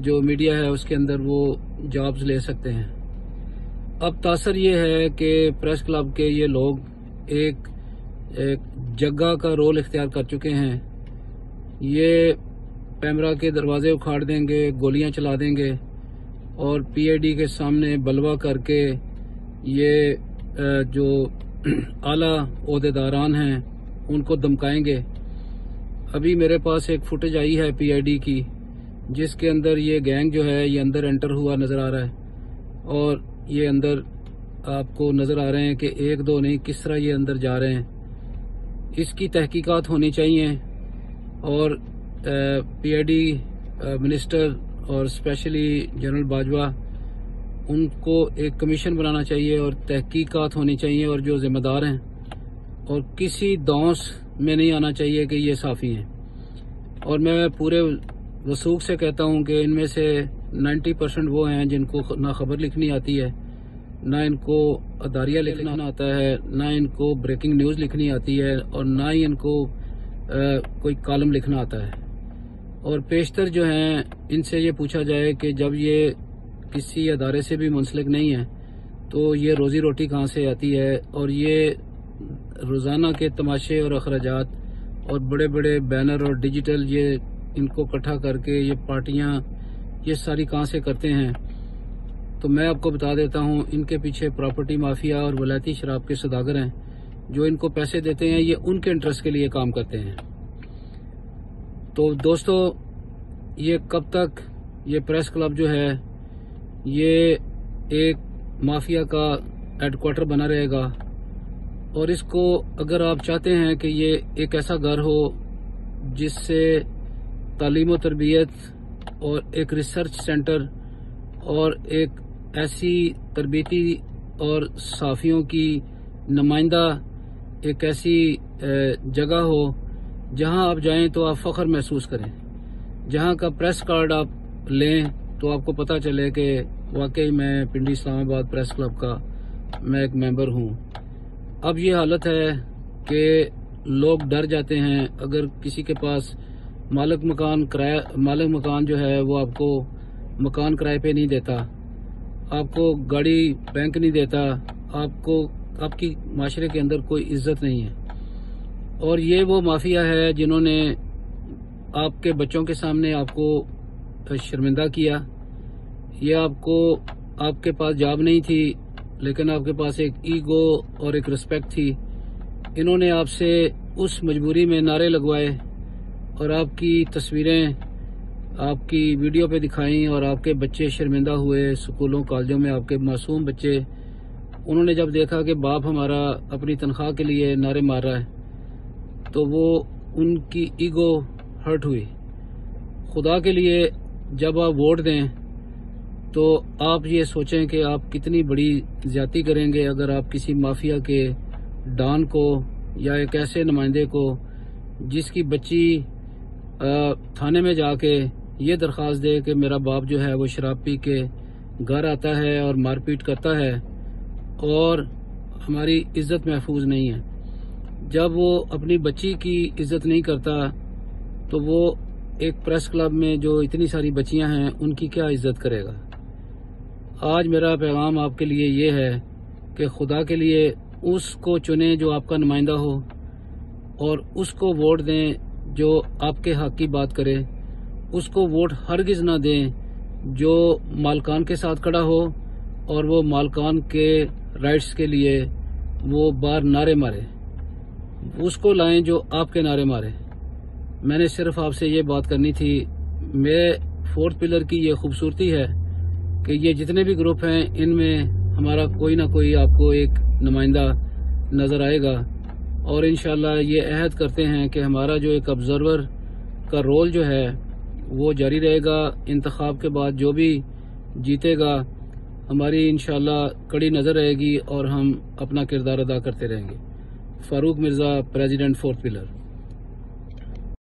جو میڈیا ہے اس کے اندر وہ جابز لے سکتے ہیں۔ اب تاثر یہ ہے کہ پریس کلب کے یہ لوگ ایک جگہ کا رول اختیار کر چکے ہیں۔ یہ پیمرا کے دروازے اکھاڑ دیں گے، گولیاں چلا دیں گے اور پی اے ڈی کے سامنے بلوا کر کے یہ جو اعلیٰ عہدیداران ہیں ان کو دمکائیں گے۔ ابھی میرے پاس ایک فوٹیج آئی ہے پی آئی ڈی کی، جس کے اندر یہ گینگ جو ہے یہ اندر انٹر ہوا نظر آ رہا ہے، اور یہ اندر آپ کو نظر آ رہے ہیں کہ ایک دو نہیں، کس طرح یہ اندر جا رہے ہیں۔ اس کی تحقیقات ہونی چاہیے، اور پی آئی ڈی منسٹر اور اسپیشلی جنرل باجوہ ان کو ایک کمیشن بنانا چاہیے اور تحقیقات ہونی چاہیے، اور جو ذمہ دار ہیں، اور کسی دونس میں نہیں آنا چاہیے کہ یہ صحافی ہیں۔ اور میں پورے وثوق سے کہتا ہوں کہ ان میں سے 90% وہ ہیں جن کو نہ خبر لکھنی آتی ہے، نہ ان کو اداریہ لکھنا آتا ہے، نہ ان کو بریکنگ نیوز لکھنی آتی ہے، اور نہ ہی ان کو کوئی کالم لکھنا آتا ہے۔ اور پیشتر جو ہیں ان سے یہ پوچھا جائے کہ جب یہ کسی ادارے سے بھی منسلک نہیں ہے تو یہ روزی روٹی کہاں سے آتی ہے، اور یہ روزانہ کے تماشے اور اخراجات اور بڑے بڑے بینر اور ڈیجیٹل یہ ان کو اکٹھا کر کے یہ پارٹیاں یہ ساری کہاں سے کرتے ہیں۔ تو میں آپ کو بتا دیتا ہوں، ان کے پیچھے پراپرٹی مافیا اور ولایتی شراب کے سوداگر ہیں جو ان کو پیسے دیتے ہیں، یہ ان کے انٹرسٹ کے لیے کام کرتے ہیں۔ تو دوستو، یہ کب تک یہ پریس کلب جو ہے یہ ایک مافیا کا ہیڈ کوارٹر بنا رہے گا؟ اور اس کو اگر آپ چاہتے ہیں کہ یہ ایک ایسا گھر ہو جس سے تعلیم و تربیت اور ایک ریسرچ سینٹر اور ایک ایسی تربیتی اور صحافیوں کی نمائندہ ایک ایسی جگہ ہو جہاں آپ جائیں تو آپ فخر محسوس کریں، جہاں کا پریس کارڈ آپ لیں تو آپ کو پتہ چلے کہ واقعی میں پنڈی اسلام آباد پریس کلب کا میں ایک ممبر ہوں۔ اب یہ حالت ہے کہ لوگ ڈر جاتے ہیں، اگر کسی کے پاس مالک مکان جو ہے وہ آپ کو مکان کرائے پہ نہیں دیتا، آپ کو گاڑی بینک نہیں دیتا، آپ کی معاشرے کے اندر کوئی عزت نہیں ہے۔ اور یہ وہ مافیا ہے جنہوں نے آپ کے بچوں کے سامنے آپ کو شرمندہ کیا، یہ آپ کے پاس جاب نہیں تھی لیکن آپ کے پاس ایک ایگو اور ایک رسپیکٹ تھی، انہوں نے آپ سے اس مجبوری میں نعرے لگوائے اور آپ کی تصویریں آپ کی ویڈیو پہ دکھائیں، اور آپ کے بچے شرمندہ ہوئے، سکولوں کالجوں میں آپ کے معصوم بچے، انہوں نے جب دیکھا کہ باپ ہمارا اپنی تنخواہ کے لیے نعرے مار رہا ہے تو وہ ان کی ایگو ہرٹ ہوئی۔ خدا کے لیے جب آپ ووٹ دیں تو آپ یہ سوچیں کہ آپ کتنی بڑی زیادتی کریں گے اگر آپ کسی مافیا کے ڈان کو یا ایک ایسے نمائندے کو جس کی بچی تھانے میں جا کے یہ درخواست دے کہ میرا باپ جو ہے وہ شراب پی کے گھر آتا ہے اور مار پیٹ کرتا ہے اور ہماری عزت محفوظ نہیں ہے۔ جب وہ اپنی بچی کی عزت نہیں کرتا تو وہ ایک پریس کلب میں جو اتنی ساری بچیاں ہیں ان کی کیا عزت کرے گا؟ آج میرا پیغام آپ کے لیے یہ ہے کہ خدا کے لیے اس کو چنیں جو آپ کا نمائندہ ہو، اور اس کو ووٹ دیں جو آپ کے حق کی بات کرے۔ اس کو ووٹ ہرگز نہ دیں جو مالکان کے ساتھ کھڑا ہو اور وہ مالکان کے رائٹس کے لیے وہ بار نعرے مارے۔ اس کو لائیں جو آپ کے نعرے مارے۔ میں نے صرف آپ سے یہ بات کرنی تھی۔ میرے فورتھ پلر کی یہ خوبصورتی ہے کہ یہ جتنے بھی گروپ ہیں ان میں ہمارا کوئی نہ کوئی آپ کو ایک نمائندہ نظر آئے گا، اور انشاءاللہ یہ عہد کرتے ہیں کہ ہمارا جو ایک آبزرور کا رول جو ہے وہ جاری رہے گا۔ انتخاب کے بعد جو بھی جیتے گا ہماری انشاءاللہ کڑی نظر رہے گی اور ہم اپنا کردار ادا کرتے رہیں گے۔ فاروق مرزا، پریزیڈنٹ فورتھ پلر۔